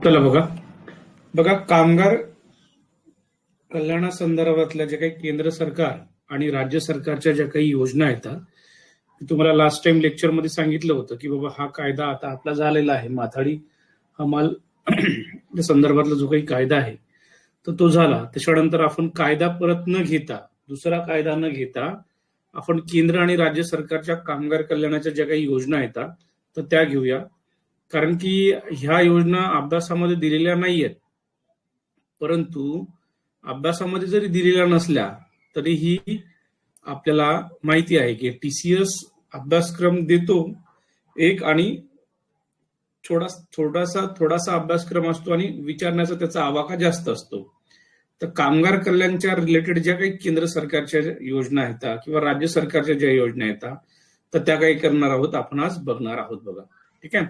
चला बघा बघा कामगार कल्याणासंदर्भातल्या जे काही केंद्र सरकार आणि राज्य सरकारच्या ज्या काही योजना आहेत तुम्हाला लास्ट टाइम लेक्चर मध्ये सांगितलं होतं की बाबा हा कायदा आता आपला झालेला आहे, माथाडी हमाल संदर्भातला जो काही कायदा आहे तर तो झाला. त्याच्यानंतर आपण कायदा परत न घेता, दुसरा कायदा न घेता आपण केंद्र आणि राज्य सरकारच्या कामगार कल्याणाच्या ज्या काही योजना आहेत तर त्या घेऊया. कारण की ह्या योजना अभ्यासामध्ये दिलेल्या नाहीयेत, परंतु अभ्यासामध्ये जरी दिलेल्या नसल्या तरीही आपल्याला माहिती आहे की टीसीएस अभ्यासक्रम देतो एक, आणि थोडासा अभ्यासक्रम असतो आणि विचारण्याचा त्याचा आवाका जास्त असतो. तर कामगार कल्याणच्या रिलेटेड ज्या काही केंद्र सरकारच्या योजना आहेत किंवा राज्य सरकारच्या ज्या योजना आहेत तर त्या काही करणार आहोत, आपण आज बघणार आहोत बघा. ठीक आहे.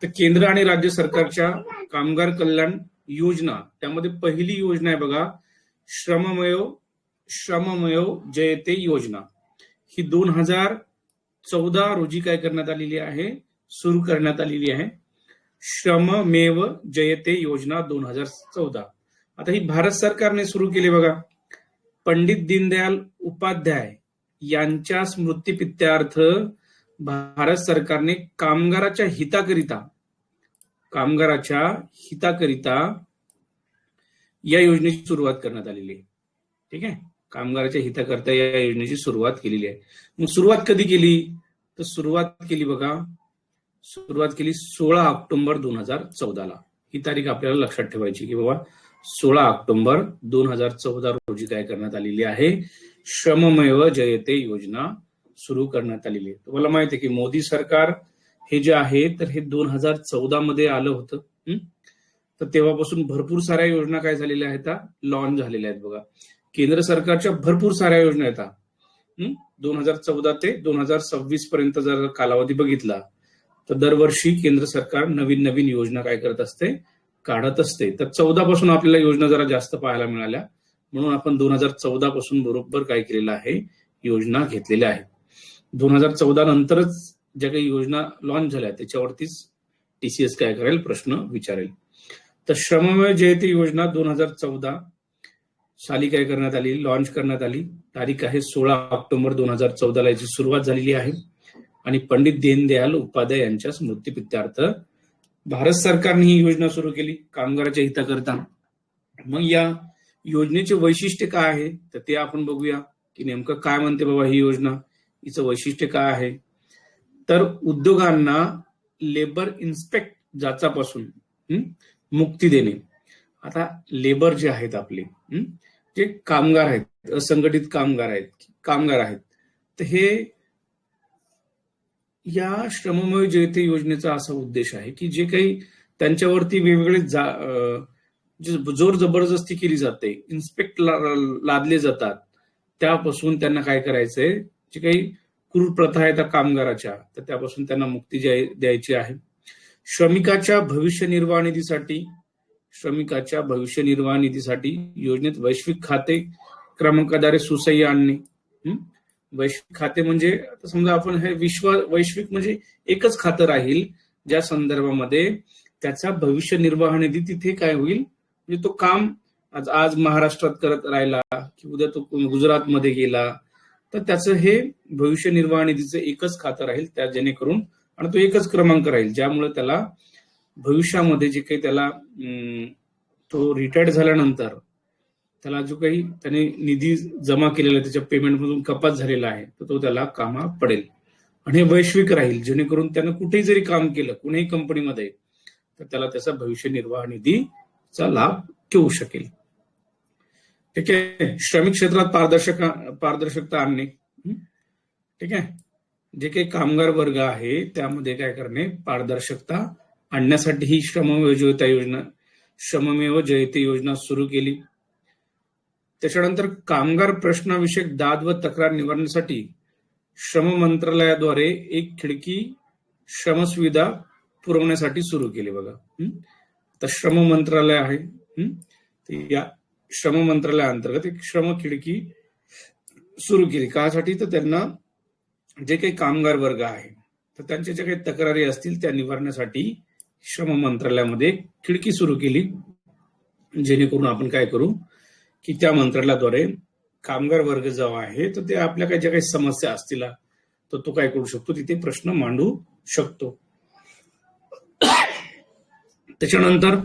तर केंद्र आणि राज्य सरकारच्या कामगार कल्याण योजना, त्यामध्ये पहिली योजना आहे बघा श्रममेव जयते योजना. ही 2014 रोजी काय करण्यात आलेली आहे, सुरू करण्यात आलेली आहे. श्रममेव जयते योजना 2014. आता ही भारत सरकारने सुरू केली बघा. पंडित दीनदयाल उपाध्याय यांच्या स्मृतिप्रित्यर्थ भारत सरकारने कामगाराच्या हिताकरिता या योजनेची सुरुवात करण्यात आलेली आहे. ठीक आहे. कामगाराच्या हिताकरिता या योजनेची सुरुवात केलेली आहे. मग सुरुवात कधी केली, तर सुरुवात केली 16 ऑक्टोबर 2014 ला. ही तारीख आपल्याला लक्षात ठेवायची की बाबा 16 ऑक्टोबर 2014 रोजी काय करण्यात आलेली आहे, श्रममेव जयते योजना सुरू करण्यात आलेली आहे. तुम्हाला माहिती आहे की मोदी सरकार हे जे आहे तर हे 2014 मध्ये आलं होतं. तर तेव्हापासून भरपूर साऱ्या योजना काय झालेल्या आहेत, लॉन्च झालेल्या आहेत बघा. केंद्र सरकारच्या भरपूर साऱ्या योजना आहेत. 2014 ते 2026 पर्यंत जर कालावधी बघितला तर दरवर्षी केंद्र सरकार नवीन योजना काय करत असते, काढत असते. तर 14 पासून आपल्याला योजना जरा जास्त पाहायला मिळाल्या, म्हणून आपण 2014 पासून बरोबर काय केलेलं आहे, योजना घेतलेल्या आहेत. 2014 नंतरच ज्या काही योजना लॉन्च झाल्या त्याच्यावरतीच टीसीएस काय करेल, प्रश्न विचारेल. तर श्रममेव जयते योजना 2014 साली काय करण्यात आली, लॉन्च करण्यात आली. तारीख आहे 16 ऑक्टोबर 2014 ला याची सुरुवात झालेली आहे. आणि पंडित दीनदयाल उपाध्याय यांच्या स्मृतिप्रित्यर्थ भारत सरकारने ही योजना सुरू केली कामगाराच्या हिताकरता. मग या योजनेचे वैशिष्ट्य काय आहे तर ते आपण बघूया की नेमकं काय म्हणते बाबा ही योजना, हिचं वैशिष्ट्य काय आहे. तर उद्योगांना लेबर इन्स्पेक्ट जाचापासून मुक्ती देणे. आता लेबर जे आहेत आपले, जे कामगार आहेत, असंघटित कामगार आहेत, तर हे या श्रममेव जयते योजनेचा असा उद्देश आहे की जे काही त्यांच्यावरती वेगवेगळे जोर जबरदस्ती केली जाते, इन्स्पेक्ट लादले जातात, त्यापासून त्यांना काय करायचंय, जे काही क्रूर प्रथा आहेत त्या कामगाराच्या, तर त्यापासून त्यांना मुक्ती द्यायची आहे. श्रमिकाच्या भविष्य निर्वाह निधीसाठी योजनेत वैश्विक खाते क्रमांकाद्वारे सुसह्य आणणे. वैश्विक खाते म्हणजे समजा आपण हे वैश्विक म्हणजे एकच खातं राहील ज्या संदर्भामध्ये त्याचा भविष्य निर्वाह निधी तिथे काय होईल, म्हणजे तो काम आज महाराष्ट्रात करत राहिला की उद्या तो गुजरातमध्ये गेला तर त्याचं हे भविष्य निर्वाह निधीचं एकच खातं राहील, त्या जेणेकरून, आणि तो एकच क्रमांक राहील, ज्यामुळे त्याला भविष्यामध्ये जे काही त्याला तो रिटायर्ड झाल्यानंतर त्याला जो काही त्याने निधी जमा केलेला त्याच्या पेमेंटमधून कपात झालेला आहे तर तो त्याला कामा पडेल. आणि हे वैश्विक राहील, जेणेकरून त्यानं कुठेही जरी काम केलं कुठेही कंपनीमध्ये तर त्याला त्याचा भविष्य निर्वाह निधीचा लाभ घेऊ शकेल. ठीक आहे. श्रमिक क्षेत्रात पारदर्शकता आणणे. ठीक आहे. जे काही कामगार वर्ग आहे त्यामध्ये काय करणे, पारदर्शकता आणण्यासाठी ही श्रममेव जयते योजना सुरू केली. त्याच्यानंतर कामगार प्रश्नाविषयक दाद व तक्रार निवारणासाठी श्रम मंत्रालयाद्वारे एक खिडकी श्रमसुविधा पुरवण्यासाठी सुरू केली बघा. तर श्रम मंत्रालय आहे, या श्रम मंत्रालयाअंतर्गत एक श्रम खिडकी सुरू केली. कासाठी तर त्यांना जे काही कामगार वर्ग आहे तर त्यांच्या ज्या काही तक्रारी असतील त्या निवारण्यासाठी श्रम मंत्रालयामध्ये खिडकी सुरू केली, जेणेकरून आपण काय करू की त्या मंत्रालयाद्वारे कामगार वर्ग जो आहे तर ते आपल्या काही ज्या काही समस्या असतील तर तो काय करू शकतो, तिथे प्रश्न मांडू शकतो. त्याच्यानंतर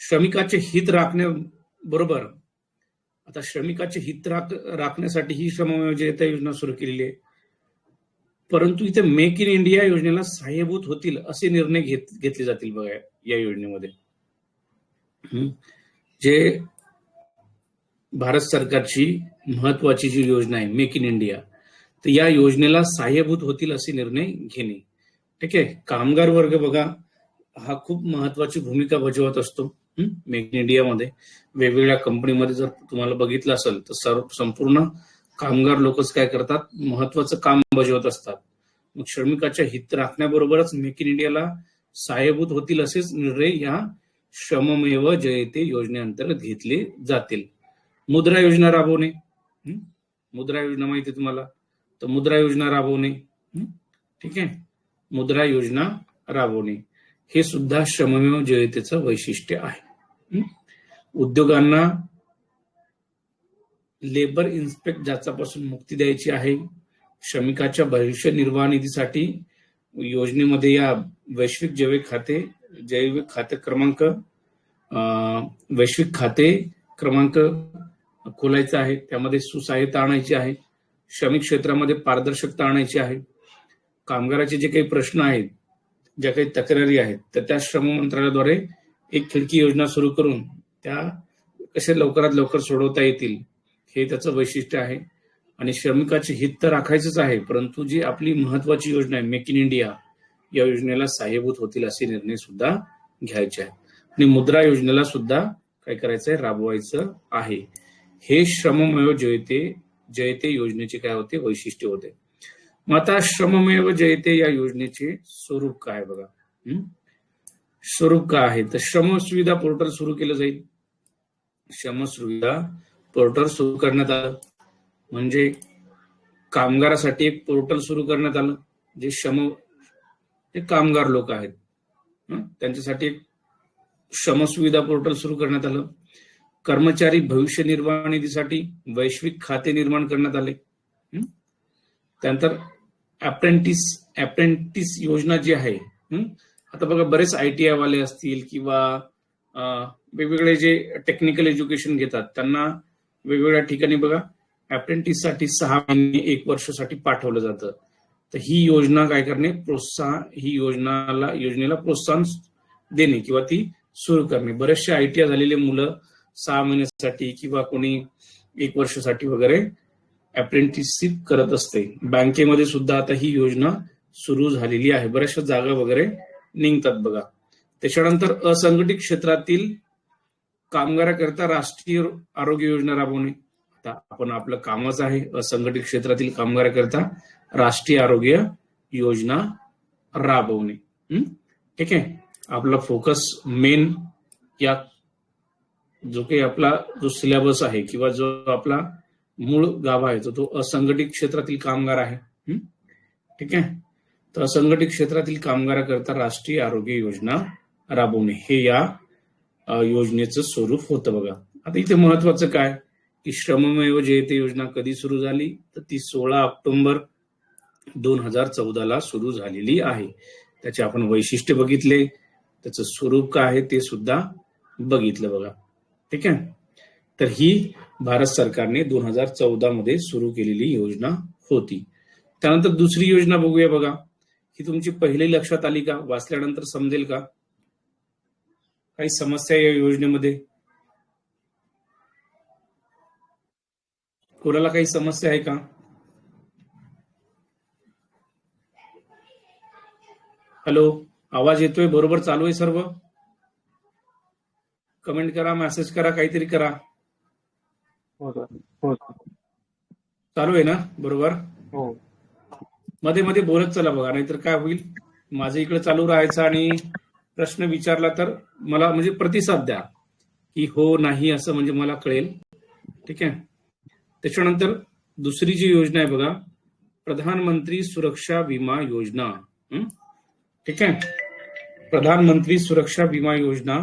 श्रमिकाचे हित राखण्याबरोबर आता श्रमिकाचे हित राखण्यासाठी ही श्रममेव जयते योजना सुरू केलेली आहे. परंतु इथे मेक इन इंडिया योजनेला सहाय्यभूत होतील असे निर्णय घेतले जातील बघा या योजनेमध्ये. जे भारत सरकारची महत्वाची जी योजना आहे मेक इन इंडिया, तर या योजनेला सहाय्यभूत होतील असे निर्णय घेणे. ठीक आहे. कामगार वर्ग बघा हा खूप महत्वाची भूमिका बजावत असतो मेक इन इंडियामध्ये. वेगवेगळ्या कंपनीमध्ये जर तुम्हाला बघितलं असेल तर संपूर्ण कामगार लोकच काय करतात, महत्वाचं काम बजावत असतात. मग श्रमिकाच्या हित राखण्याबरोबरच मेक इन इंडियाला सहाय्यभूत होतील असेच निर्णय या श्रममेव जयते योजनेअंतर्गत घेतले जातील. मुद्रा योजना राबवणे, मुद्रा योजना माहिती आहे तुम्हाला, तर मुद्रा योजना राबवणे. ठीक आहे. मुद्रा योजना राबवणे हे सुद्धा श्रममेव जयतेचं वैशिष्ट्य आहे. उद्योगांना लेबर इन्स्पेक्ट जाचापासून मुक्ती द्यायची आहे. श्रमिकाच्या भविष्य निर्वाह निधीसाठी योजनेमध्ये या वैश्विक खाते क्रमांक खोलायचा आहे. त्यामध्ये सुसहायता आणायची आहे. श्रमिक क्षेत्रामध्ये पारदर्शकता आणायची आहे. कामगाराचे जे काही प्रश्न आहेत, ज्या काही तक्रारी आहेत, तर त्या श्रम मंत्रालयाद्वारे एक खिडकी योजना सुरू करून त्या कशा लवकरात लवकर सोडवता येतील हे त्याचं वैशिष्ट्य आहे. आणि श्रमिकाचे हित तर राखायचंच आहे, परंतु जी आपली महत्वाची योजना आहे मेक इन इंडिया, या योजनेला सहाय्यभूत होतील असे निर्णय सुद्धा घ्यायचे आहेत. आणि मुद्रा योजनेला सुद्धा काय करायचंय, राबवायचं आहे. हे श्रममेव जयते योजनेचे काय होते, वैशिष्ट्य होते. मग आता श्रममेव जयते या योजनेचे स्वरूप काय बघा. स्वरूप काय आहे, तर श्रम सुविधा पोर्टल सुरू केलं जाईल. श्रम सुविधा पोर्टल सुरू करण्यात आलं म्हणजे कामगारासाठी एक पोर्टल सुरू करण्यात आलं. जे कामगार लोक आहेत त्यांच्यासाठी एक श्रम सुविधा पोर्टल सुरू करण्यात आलं. कर्मचारी भविष्य निर्वाह निधीसाठी वैश्विक खाते निर्माण करण्यात आले. त्यानंतर अप्रेंटिस योजना जी आहे, आता बघा बरेच ITI वाले असतील किंवा वेगवेगळे जे टेक्निकल एज्युकेशन घेतात त्यांना वेगवेगळ्या ठिकाणी बघा अप्रेंटिससाठी 6 महिने 1 वर्षासाठी पाठवलं जातं. तर ही योजना काय करणे, ही योजनेला प्रोत्साहन देणे किंवा ती सुरू करणे. बरेचसे ITI झालेले मुलं 6 महिन्यासाठी किंवा कोणी 1 वर्षासाठी वगैरे अप्रेंटिसशिप करत असते. बँकेमध्ये सुद्धा आता ही योजना सुरू झालेली आहे. बऱ्याचशा जागा वगैरे निघतात बघा. त्याच्यानंतर असंघटित क्षेत्रातील कामगाराकरता राष्ट्रीय आरोग्य योजना राबवणे. आता आपण आपलं कामच आहे असंघटित क्षेत्रातील कामगाराकरता राष्ट्रीय आरोग्य योजना राबवणे. ठीक आहे. आपला फोकस मेन या जो काही आपला जो सिलेबस आहे किंवा जो आपला मूळ गाभा आहे तो असंघटित क्षेत्रातील कामगार आहे. ठीक आहे. तर असंघटित क्षेत्रातील कामगाराकरता राष्ट्रीय आरोग्य योजना राबवणे हे या योजनेचं स्वरूप होतं बघा. आता इथे महत्वाचं काय की श्रममेव जयते योजना कधी सुरू झाली, तर ती 16 ऑक्टोबर 2014 सुरू झालेली आहे. त्याचे आपण वैशिष्ट्य बघितले, त्याचं स्वरूप काय आहे ते सुद्धा बघितलं बघा. ठीक आहे. तर ही भारत सरकारने 2014 मध्ये सुरू केलेली योजना होती. त्यानंतर दुसरी योजना बघूया बघा. ही तुमची पहिली लक्षात आली का, वाचल्यानंतर समजेल का, काही समस्या या योजनेमध्ये, कोणाला काही समस्या आहे का? हॅलो, आवाज येतोय, बरोबर चालू आहे सर्व? कमेंट करा, मेसेज करा, काहीतरी करा. चालू आहे ना बरोबर? हो. मध्ये मध्ये बोलत चला बघा, नाहीतर काय होईल, माझं इकडे चालू राहायचं आणि प्रश्न विचारला तर मला म्हणजे प्रतिसाद द्या की हो नाही असं, म्हणजे मला कळेल. ठीक आहे. त्याच्यानंतर दुसरी जी योजना आहे बघा, प्रधानमंत्री सुरक्षा विमा योजना. ठीक आहे. प्रधानमंत्री सुरक्षा विमा योजना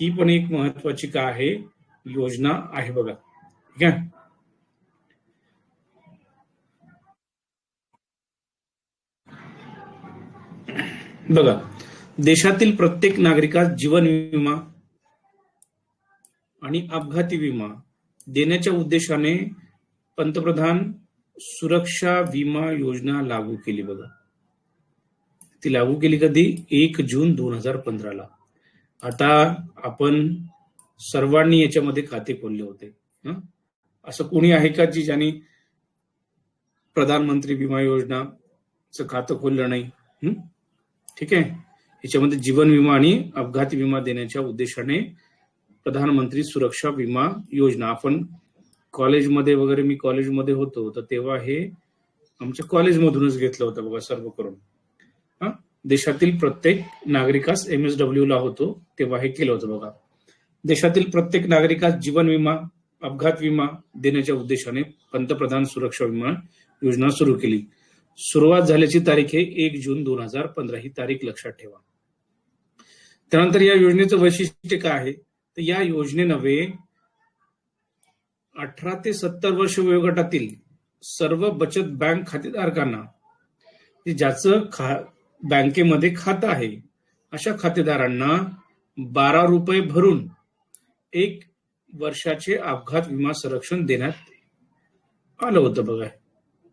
ही पण एक महत्वाची काय आहे, योजना आहे बघा. ठीक आहे. बघा, देशातील प्रत्येक नागरिकास जीवन विमा आणि अपघाती विमा देण्याच्या उद्देशाने पंतप्रधान सुरक्षा विमा योजना लागू केली बघा. ती लागू केली कधी? 1 जून 2015ला. आता आपण सर्वांनी याच्यामध्ये खाते खोलले होते. असं कोणी आहे का जी ज्यांनी प्रधानमंत्री विमा योजनाचं खातं खोललं नाही? ठीक आहे. याच्यामध्ये जीवन विमा आणि अपघाती विमा देण्याच्या उद्देशाने प्रधानमंत्री सुरक्षा विमा योजना, आपण कॉलेजमध्ये वगैरे, मी कॉलेजमध्ये होतो तर तेव्हा हे आमच्या कॉलेजमधूनच घेतलं होतं बघा सर्व करून. देशातील प्रत्येक नागरिकास MSW ला होतो तेव्हा हे केलं होतं बघा. देशातील प्रत्येक नागरिकास जीवन विमा, अपघात विमा देण्याच्या उद्देशाने पंतप्रधान सुरक्षा विमा योजना सुरू केली. सुरुवात झाल्याची तारीख आहे 1 जून 2015, ही तारीख लक्षात ठेवा. त्यानंतर या योजनेचं वैशिष्ट्य काय आहे, तर या योजनेनव्हे 18 ते 70 वर्ष वयोगटातील सर्व बचत बँक खातेधारकांना, ज्याचं बँकेमध्ये खातं आहे अशा खातेदारांना 12 रुपये भरून 1 वर्षाचे अपघात विमा संरक्षण देण्यात आलं होतं बघा.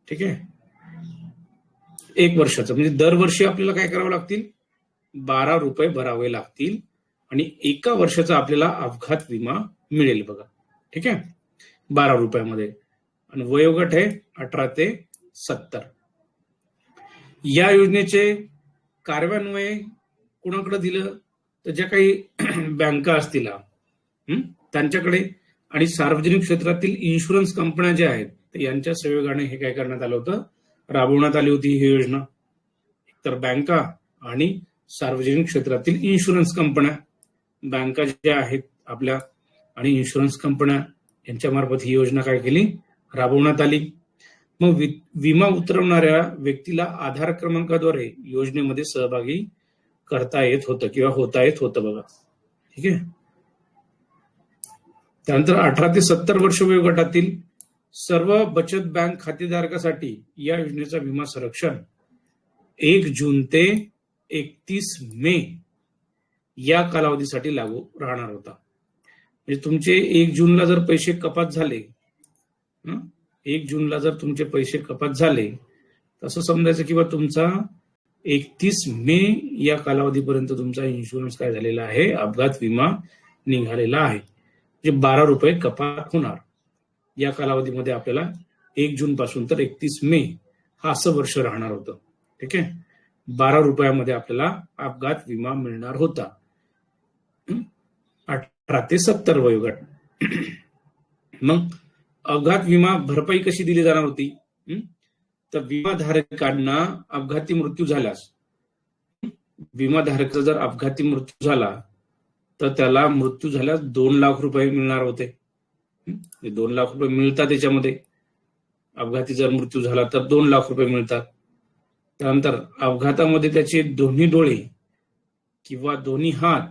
ठीक आहे. 1 वर्षाचं म्हणजे दरवर्षी आपल्याला काय करावं लागतील? 12 रुपये भरावे लागतील आणि 1 वर्षाचा आपल्याला अपघात विमा मिळेल बघा. ठीक आहे. 12 रुपयामध्ये. आणि वयोगट आहे 18 ते 70. या योजनेचे कार्यान्वय कुणाकडे दिलं, तर ज्या काही बँका असतील त्यांच्याकडे आणि सार्वजनिक क्षेत्रातील इन्शुरन्स कंपन्या ज्या आहेत तर यांच्या सहयोगाने हे काय करण्यात आलं होतं, राबवण्यात आली होती ही योजना. तर बँका आणि सार्वजनिक क्षेत्रातील इन्शुरन्स कंपन्या, बँका ज्या आहेत आपल्या आणि इन्शुरन्स कंपन्या यांच्यामार्फत ही योजना काय केली, राबवण्यात आली. मग विमा उतरवणाऱ्या व्यक्तीला आधार क्रमांकाद्वारे योजनेमध्ये सहभागी करता येत होतं किंवा होता येत होतं बघा. ठीक आहे. त्यानंतर 18 ते 70 वर्ष वयोगटातील सर्व बचत बँक खातेधारकासाठी या योजनेचा विमा संरक्षण 1 जून ते 31 मे या कालावधीसाठी लागू राहणार होता. म्हणजे तुमचे 1 जूनला जर पैसे कपात झाले, 1 जूनला जर तुमचे पैसे कपात झाले, तसं समजायचं किंवा तुमचा 31 मे या कालावधीपर्यंत तुमचा इन्शुरन्स काय झालेला आहे, अपघात विमा निघालेला आहे. म्हणजे 12 रुपये कपात होणार. या कालावधीमध्ये आपल्याला 1 जून पासून तर 31 मे हा असं वर्ष राहणार होतं. ठीक आहे. 12 रुपयामध्ये आपल्याला अपघात विमा मिळणार होता. 18 ते 70 वयोगट. मग अपघात विमा भरपाई कशी दिली जाणार होती, तर विमाधारकांना अपघाती मृत्यू झाल्यास, विमाधारकाचा जर अपघाती मृत्यू झाला तर त्याला मृत्यू झाल्यास 2 लाख रुपये मिळणार होते. 2 लाख रुपये मिळतात त्याच्यामध्ये. अपघाती जर मृत्यू झाला तर 2 लाख रुपये मिळतात. त्यानंतर अपघातामध्ये त्याचे दोन्ही डोळे किंवा दोन्ही हात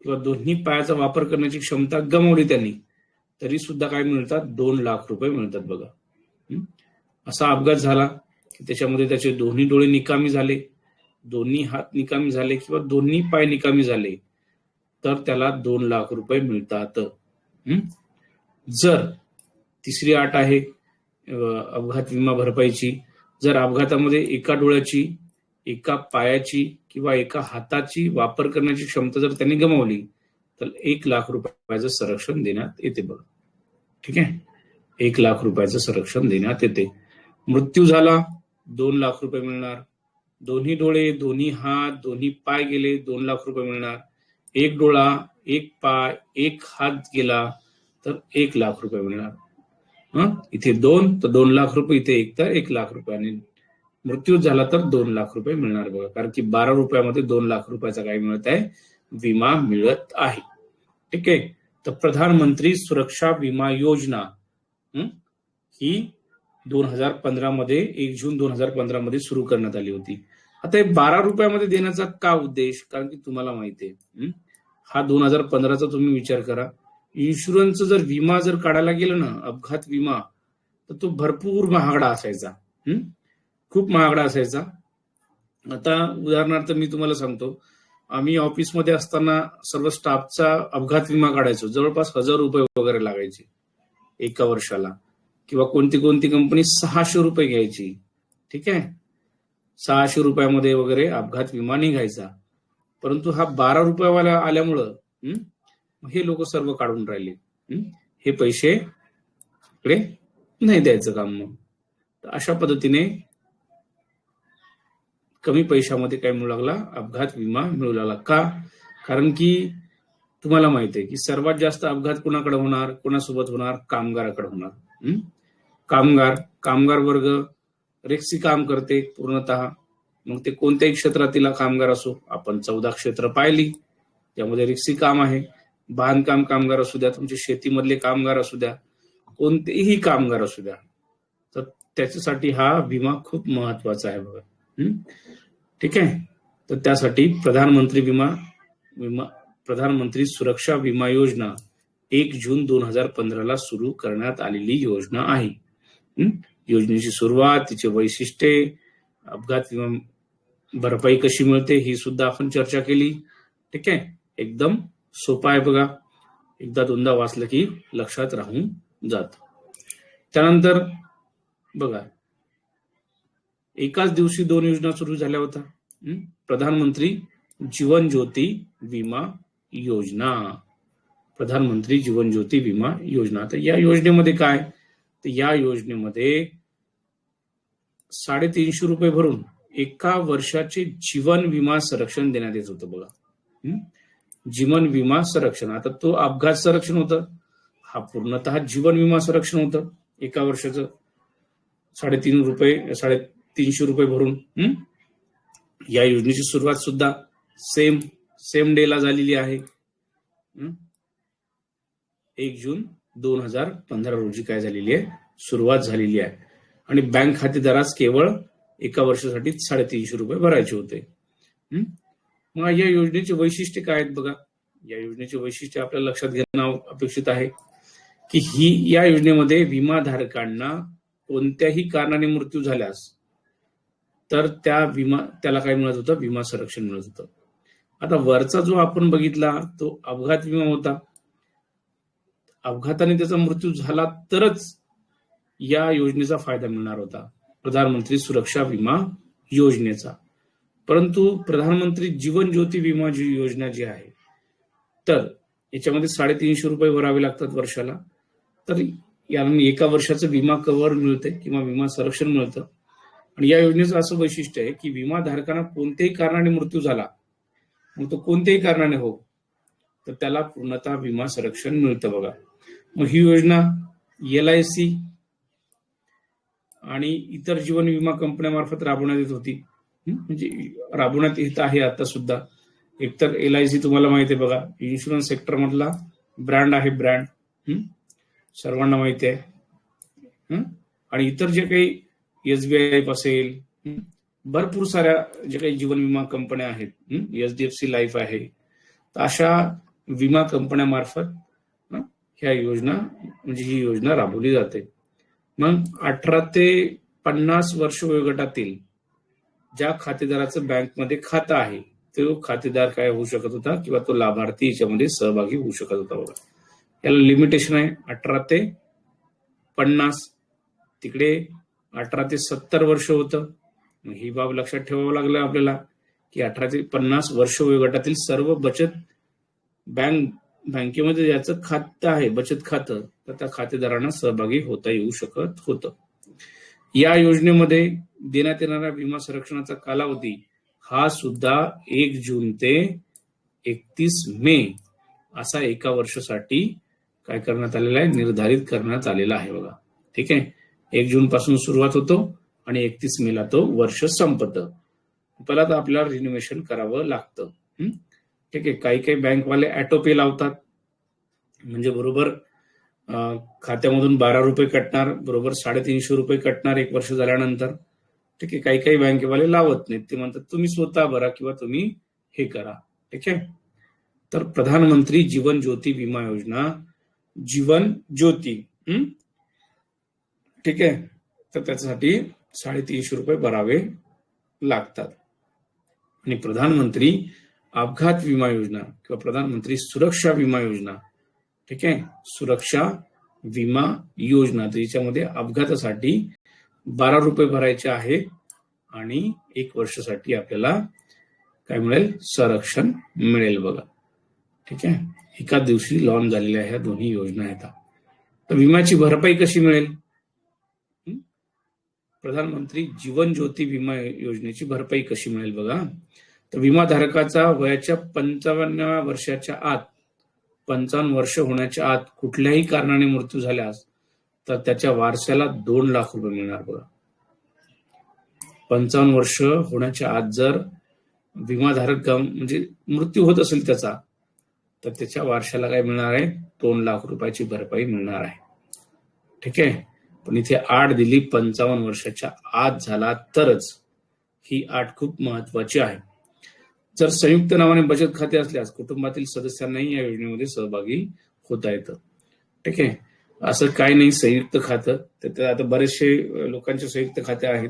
किंवा दोन्ही पायाचा वापर करण्याची क्षमता गमावली त्यांनी, तरी सुद्धा काय मिळतात, 2 लाख रुपये मिळतात बघा. असा अपघात झाला की त्याच्यामध्ये त्याचे दोन्ही डोळे निकामी झाले, दोन्ही हात निकामी झाले किंवा दोन्ही पाय निकामी झाले तर त्याला 2 लाख रुपये मिळतात. जर तिसरी अट आहे अपघात विमा भरपाईची, जर अपघातामध्ये एका डोळ्याची, एका पायाची किंवा एका हाताची वापर करण्याची क्षमता जर त्यांनी गमावली तर 1 लाख रुपयाचं संरक्षण देण्यात येते बघा. ठीक आहे. 1 लाख रुपयाचं संरक्षण देण्यात येते. मृत्यू झाला 2 लाख रुपये मिळणार. दोन्ही डोळे, दोन्ही हात, दोन्ही पाय गेले, 2 लाख रुपये मिळणार. 1 डोळा, 1 पाय, 1 हात गेला तर 1 लाख रुपये मिळणार. इथे 2 तर 2 लाख रुपये, इथे 1 तर 1 लाख रुपये. आणि मृत्यू झाला तर 2 लाख रुपये मिळणार बघा. कारण की 12 रुपयामध्ये 2 लाख रुपयाचा काय मिळत आहे, विमा मिळत आहे. ठीक आहे. तर प्रधानमंत्री सुरक्षा विमा योजना ही 2015 मध्ये 1 जून 2015 मध्ये सुरू करण्यात आली होती. आता हे 12 रुपयामध्ये देण्याचा का उद्देश? कारण की तुम्हाला माहिती आहे, हा 2015चा तुम्ही विचार करा. इन्शुरन्सचा जर विमा जर काढायला गेलं ना, अपघात विमा, तर तो भरपूर महागडा असायचा. खूप महागडा असायचा. आता उदाहरणार्थ मी तुम्हाला सांगतो, आम्ही ऑफिसमध्ये असताना सर्व स्टाफचा अपघात विमा काढायचो. जवळपास 1000 रुपये वगैरे लागायचे एका वर्षाला. किंवा कोणती कोणती कंपनी 600 रुपये घ्यायची. ठीक आहे, 600 रुपयामध्ये वगैरे अपघात विमा निघायचा. परंतु हा 12 रुपयावाला आल्यामुळं हे लोक सर्व काढून राहिले. हे पैसे इकडे नाही द्यायचं काम. मग अशा पद्धतीने कमी पैशामध्ये काय मिळू लागला? अपघात विमा मिळू लागला. का? कारण की तुम्हाला माहिती आहे की सर्वात जास्त अपघात कोणाकडे होणार, कोणासोबत होणार? कामगाराकडे होणार. कामगार वर्ग रिक्षी काम करते पूर्णतः. मग ते कोणत्याही क्षेत्रातील कामगार असो, आपण 14 क्षेत्र पाहिली, त्यामध्ये रिक्षी काम आहे. बांधकाम कामगार असू द्या, तुमचे शेतीमधले कामगार असू द्या, कोणतेही कामगार असू द्या, तर त्याच्यासाठी हा विमा खूप महत्वाचा आहे बघा. ठीक आहे, तर त्यासाठी प्रधानमंत्री सुरक्षा विमा योजना 1 जून 2015 सुरू करण्यात आलेली योजना आहे. योजनेची सुरुवात, तिचे वैशिष्ट्ये, अपघात विमा भरपाई कशी मिळते ही सुद्धा आपण चर्चा केली. ठीक आहे, एकदम सोपा आहे बघा. एकदा दोनदा वाचलं की लक्षात राहून जात. त्यानंतर बघा, एकाच दिवशी 2 योजना सुरू झाल्या होत्या. प्रधानमंत्री जीवन ज्योती विमा योजना. प्रधानमंत्री जीवन ज्योती विमा योजना. तर या योजनेमध्ये काय? तर या योजनेमध्ये 350 रुपये भरून एका वर्षाचे जीवन विमा संरक्षण देण्यात येत होतं बघा. जीवन विमा संरक्षण. आता तो अपघात संरक्षण होतं, हा पूर्णतः जीवन विमा संरक्षण होतं. एका वर्षाचं 350 रुपये भरून. या योजनेची सुरुवात सुद्धा सेम डेला झालेली आहे. 1 जून 2015 रोजी काय झालेली आहे? सुरुवात झालेली आहे. आणि बँक खातेदारास केवळ एका वर्षासाठी 350 रुपये भरायचे होते. मग या योजनेचे वैशिष्ट्य काय आहेत बघा. या योजनेचे वैशिष्ट्य आपल्याला लक्षात घेणं अपेक्षित आहे की या योजनेमध्ये विमाधारकांना कोणत्याही कारणाने मृत्यू झाल्यास तर त्याला काय मिळत होतं? विमा संरक्षण मिळत होतं. आता वरचा जो आपण बघितला तो अपघात विमा होता. अपघाताने त्याचा मृत्यू झाला तरच या योजनेचा फायदा मिळणार होता, प्रधानमंत्री सुरक्षा विमा योजनेचा. परंतु प्रधानमंत्री जीवन ज्योती विमा योजना जी आहे, तर याच्यामध्ये 350 रुपये भरावे लागतात वर्षाला. तर याला एका वर्षाचं विमा कव्हर मिळते किंवा विमा संरक्षण मिळतं. आणि या योजनेचं असं वैशिष्ट्य आहे की विमाधारकांना कोणत्याही कारणाने मृत्यू झाला, मग तो कोणत्याही कारणाने हो, तर त्याला पूर्णतः विमा संरक्षण मिळतं बघा. मग ही योजना LIC आणि इतर जीवन विमा कंपन्यामार्फत राबवण्यात येत होती. म्हणजे राबवण्यात येत आहे आता सुद्धा. एकतर LIC तुम्हाला माहिती आहे बघा, इन्शुरन्स सेक्टर मधला ब्रँड आहे. सर्वांना माहिती आहे. आणि इतर जे काही SBI असेल, भरपूर साऱ्या जे काही जीवन विमा कंपन्या आहेत, HDFC लाईफ आहे, तर अशा विमा कंपन्यामार्फत ह्या योजना म्हणजे ही योजना राबवली जाते. मग 18 ते 50 वर्ष वयोगटातील ज्या खातेदाराचं बँकमध्ये खातं आहे, तो खातेदार काय होऊ शकत होता किंवा तो लाभार्थी याच्यामध्ये सहभागी होऊ शकत होता बघा. याला लिमिटेशन आहे 18 ते 50. तिकडे 18 ते 70 वर्ष होतं. ही बाब लक्षात ठेवावं लागलं आपल्याला की 18 ते 50 वर्ष वयोगटातील सर्व बचत बँकेमध्ये ज्याचं खातं आहे, बचत खातं, तर त्या खातेदारांना सहभागी होता येऊ शकत होतं. या योजनेमध्ये देण्यात येणारा विमा संरक्षणाचा कालावधी हा सुद्धा 1 जून ते 31 मे असा एका वर्षासाठी काय करण्यात आलेला आहे? निर्धारित करण्यात आलेला आहे बघा. ठीक आहे, 1 जून पासून सुरुवात होतो आणि 31 मेला तो वर्ष संपतं. पहिला तर आपल्याला रिन्युवेशन करावं लागतं. ठीक आहे, काही बँकवाले ऑटोपे लावतात. म्हणजे बरोबर खात्यामधून 12 रुपये कटणार, बरोबर 350 रुपये कटणार 1 वर्ष झाल्यानंतर. ठीक आहे, काही काही बँकेवाले लावत नाहीत, ते म्हणतात तुम्ही स्वतः भरा किंवा तुम्ही हे करा. ठीक आहे. तर प्रधानमंत्री जीवन ज्योती विमा योजना, जीवन ज्योती, ठीक आहे, तर त्याच्यासाठी 350 रुपये भरावे लागतात. आणि प्रधानमंत्री अपघात विमा योजना किंवा प्रधानमंत्री सुरक्षा विमा योजना, ठीक आहे, सुरक्षा विमा योजना, त्याच्यामध्ये अपघातासाठी 12 रुपये भरायचे आहे आणि 1 वर्षासाठी आपल्याला काय मिळेल, संरक्षण मिळेल बघा. ठीक आहे, एका दिवशी लॉन्च झालेल्या ह्या दोन्ही योजना आहेत. तर विम्याची भरपाई कशी मिळेल? प्रधानमंत्री जीवन ज्योती विमा योजनेची भरपाई कशी मिळेल बघा. तर विमाधारकाचा वयाच्या 55व्या वर्षाच्या आत, 55 वर्ष होण्याच्या आत कुठल्याही कारणाने मृत्यू झाल्यास तर त्याच्या वारसाला 2 लाख रुपये मिळणार बघा. 55 वर्ष होण्याच्या आत जर विमाधारक म्हणजे मृत्यू होत असेल त्याचा, तर त्याच्या वारशाला काय मिळणार आहे, 2 लाख रुपयाची भरपाई मिळणार आहे. ठीक आहे, पण इथे 8 दिली, 55 वर्षाच्या आत झाला तरच. ही 8 खूप महत्वाची आहे. जर संयुक्त नावाने बचत खाते असल्यास कुटुंबातील सदस्यांनाही या योजनेमध्ये सहभागी होता येतं. ठीक आहे, असं काही नाही संयुक्त खातं, तर आता बरेचसे लोकांचे संयुक्त खाते आहेत,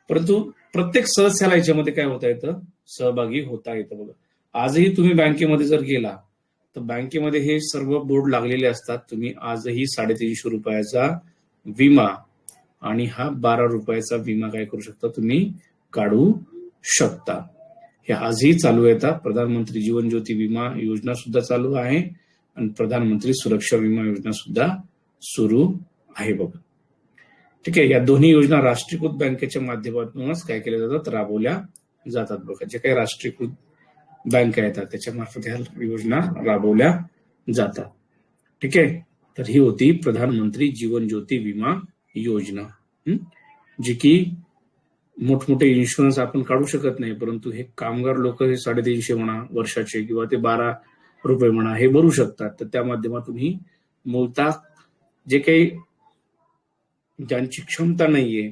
परंतु प्रत्येक सदस्याला याच्यामध्ये काय होता येतं, सहभागी होता येतं बघा. आजही तुम्ही बँकेमध्ये जर गेला तर बँकेमध्ये हे सर्व बोर्ड लागलेले असतात. तुम्ही आजही 350 रुपयाचा विमा आणि हा 12 रुपयाचा विमा काय करू शकता, तुम्ही काढू शकता. हे आजही चालू येतात. प्रधानमंत्री जीवन ज्योती विमा योजना सुद्धा चालू आहे आणि प्रधानमंत्री सुरक्षा विमा योजना सुद्धा सुरू आहे बघा. ठीक आहे, या दोन्ही योजना राष्ट्रीयकृत बँकेच्या माध्यमातूनच काय केल्या जातात, राबवल्या जातात बघा. जे काही राष्ट्रीयकृत बँका येतात त्याच्या मार्फत ह्या योजना राबवल्या जातात. ठीक आहे, तर ही होती प्रधानमंत्री जीवन ज्योती विमा योजना, जी की मोठमोठे इन्शुरन्स आपण काढू शकत नाही, परंतु हे कामगार लोक हे 350 म्हणा वर्षाचे किंवा ते 12 रुपये म्हणा हे भरू शकतात. तर त्या माध्यमातून ही मूलतः जे काही ज्यांची क्षमता नाहीये,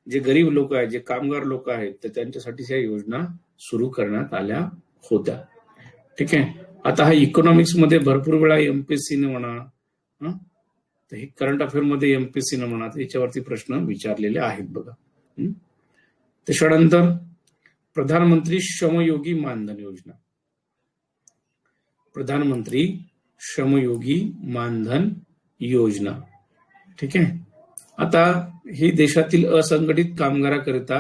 जे गरीब लोक आहेत, जे कामगार लोक आहेत, तर त्यांच्यासाठी ह्या योजना सुरू करण्यात आल्या होत्या. ठीक आहे, आता हा इकॉनॉमिक्स मध्ये भरपूर वेळा एमपीएससीने म्हणा, तर हे करंट अफेअर मध्ये एमपीएससीने म्हणा, याच्यावरती प्रश्न विचारलेले आहेत बघा. त्याच्यानंतर प्रधानमंत्री श्रमयोगी मानधन योजना, प्रधानमंत्री श्रमयोगी मानधन योजना. ठीक आहे, आता ही देशातील असंघटित कामगाराकरिता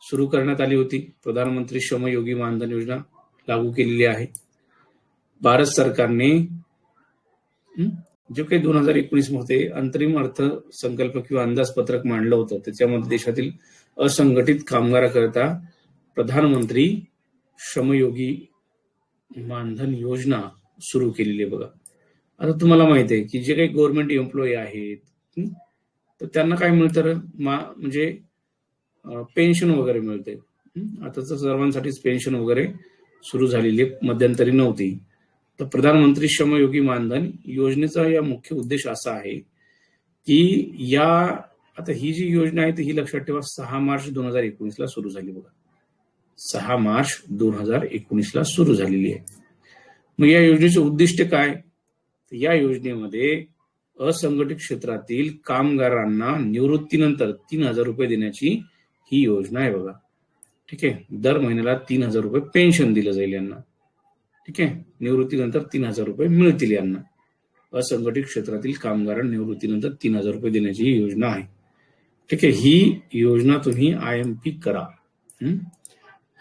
सुरू करण्यात आली होती. प्रधानमंत्री श्रमयोगी मानधन योजना लागू केलेली आहे. भारत सरकारने जे काही 2019 मध्ये अंतरिम अर्थसंकल्प किंवा अंदाजपत्रक मांडलं होतं, त्याच्यामध्ये देशातील असंघटित कामगाराकरिता प्रधानमंत्री श्रमयोगी मानधन योजना सुरू केलेली आहे बघा. आता तुम्हाला माहिती आहे की जे काही गव्हर्नमेंट एम्प्लॉई आहेत तर त्यांना काय मिळतं, म्हणजे पेन्शन वगैरे मिळते. आता तर सर्वांसाठीच पेन्शन वगैरे सुरू झालेली, मध्यंतरी नव्हती. तर प्रधानमंत्री श्रमयोगी मानधन योजनेचा या मुख्य उद्देश असा आहे की आता ही जी योजना आहे ही लक्षात ठेवा, 6 मार्च 2019 ला सुरू झाली बघा. 6 मार्च 2019 ला सुरू झालेली आहे. मग या योजनेचे उद्दिष्ट काय? या योजनेमध्ये असंघटित क्षेत्रातील कामगारांना निवृत्तीनंतर 3,000 रुपये देण्याची ही योजना आहे बघा. ठीक आहे, दर महिन्याला 3,000 रुपये पेन्शन दिलं जाईल यांना. ठीक आहे, निवृत्तीनंतर 3,000 रुपये मिळतील यांना. असंघटित क्षेत्रातील कामगारांना निवृत्तीनंतर 3,000 रुपये देण्याची ही योजना आहे. ठीक आहे, ही योजना तुम्ही IMP करा,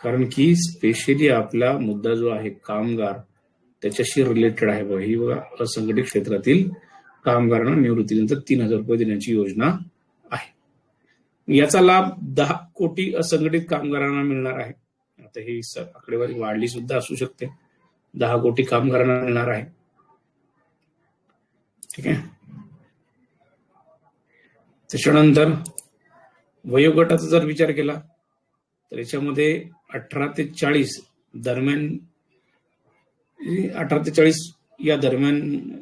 कारण की स्पेशली आपला मुद्दा जो आहे कामगार त्याच्याशी रिलेटेड आहे बघा. ही बघा, असंघटित क्षेत्रातील कामगारांना निवृत्तीनंतर 3,000 रुपये देण्याची योजना आहे. याचा लाभ 10 कोटी असंघटित कामगारांना मिळणार आहे. आता ही आकडेवारी वाढली सुद्धा असू शकते. 10 कोटी कामगारांना मिळणार आहे. ठीक आहे, त्याच्यानंतर वयोगटाचा जर विचार केला तर याच्यामध्ये 18 ते 40 दरम्यान, 18 ते 40 या दरम्यान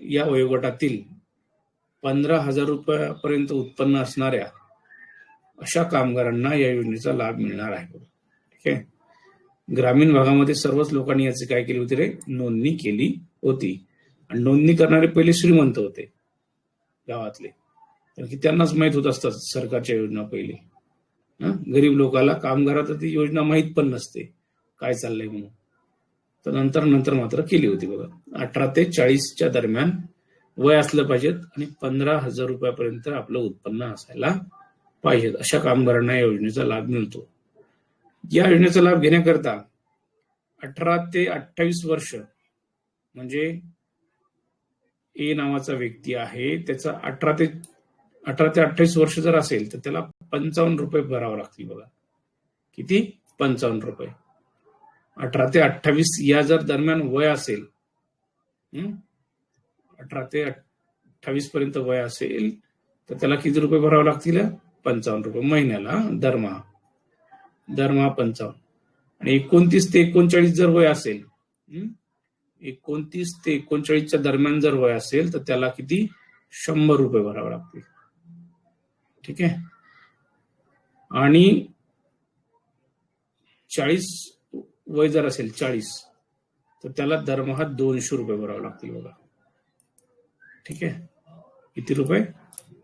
या वयोगटातील 15,000 रुपयापर्यंत उत्पन्न असणाऱ्या अशा कामगारांना या योजनेचा लाभ मिळणार आहे. ठीक आहे. ग्रामीण भागामध्ये सर्वच लोकांनी याची काय केली होती रे, नोंदणी केली होती. आणि नोंदणी करणारे पहिले श्रीमंत होते गावातले, कारण की त्यांनाच माहित होत असतात सरकारच्या योजना पहिले. गरीब लोकांना, कामगारात ती योजना माहीत पण नसते काय चाललंय म्हणून. तर नंतर मात्र केली होती बघा. 18 ते 40च्या दरम्यान वय असलं पाहिजेत आणि 15,000 रुपयापर्यंत आपलं उत्पन्न असायला पाहिजे. अशा कामगारांना या योजनेचा लाभ मिळतो. या योजनेचा लाभ घेण्याकरता 18 ते 28 वर्ष म्हणजे ए नावाचा व्यक्ती आहे, त्याचा 18 ते 28 वर्ष जर असेल तर त्याला 55 रुपये भरावं लागतील बघा. किती? 55 रुपये. 18 ते 28 या जर दरम्यान वय असेल, 18 ते 28 पर्यंत वय असेल तर त्याला किती रुपये भरावे लागतील? 55 रुपये महिन्याला, दरमहा 55. आणि 29 ते 39 जर वय असेल, 29 ते 39च्या दरम्यान जर वय असेल तर त्याला किती? 100 रुपये भरावे लागतील. ठीक आहे. आणि 40 वय जर असेल, 40, तर त्याला दरमहा 200 रुपये भरावे लागतील बघा. ठीक आहे. किती रुपये?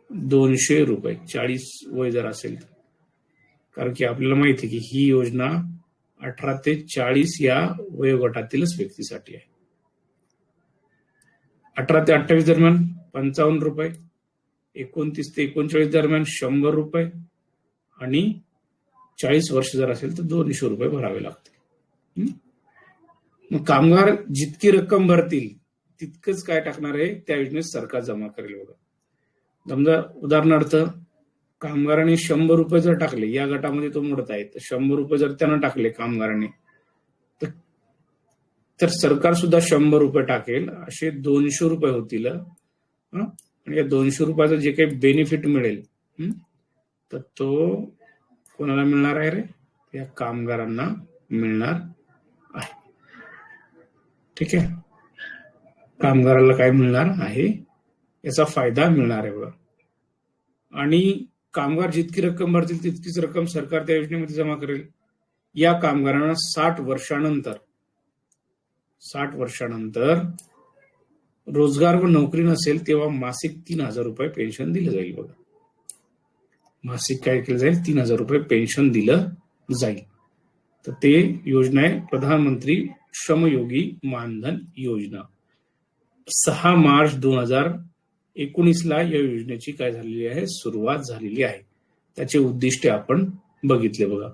200 रुपये 40 वय जर असेल तर. कारण की आपल्याला माहिती आहे की ही योजना 18 ते 40 या वयोगटातीलच व्यक्तीसाठी आहे. 18 ते 28 दरम्यान 55 रुपये, 29 ते 39 दरम्यान 100 रुपये आणि 40 वर्ष जर असेल तर 200 रुपये भरावे लागतील. मग कामगार जितकी रक्कम भरतील तितकंच काय टाकणार आहे त्या योजनेत सरकार जमा करेल बघा. समजा उदाहरणार्थ कामगारांनी 100 रुपये जर टाकले, या गटामध्ये तो मोडत आहे, तर 100 रुपये जर त्यानं टाकले कामगारांनी, तर सरकार सुद्धा 100 रुपये टाकेल. असे 200 रुपये होतील. आणि या 200 रुपयाचं जे काही बेनिफिट मिळेल तर तो कोणाला मिळणार आहे रे? या कामगारांना मिळणार आहे. ठीक आहे. कामगाराला काय मिळणार आहे? याचा फायदा मिळणार आहे बघा. आणि कामगार जितकी रक्कम भरतील तितकीच रक्कम सरकार त्या योजनेमध्ये जमा करेल. या कामगारांना 60 वर्षानंतर रोजगार व नोकरी नसेल तेव्हा मासिक 3,000 रुपये पेन्शन दिलं जाईल बघा. मासिक काय केलं जाईल? 3,000 रुपये पेन्शन दिलं जाईल. तर ते योजना आहे प्रधानमंत्री श्रमयोगी मानधन योजना. 6 मार्च 2019ला या योजनेची काय झालेली आहे? सुरुवात झालेली आहे. त्याचे उद्दिष्ट आपण बघितले बघा.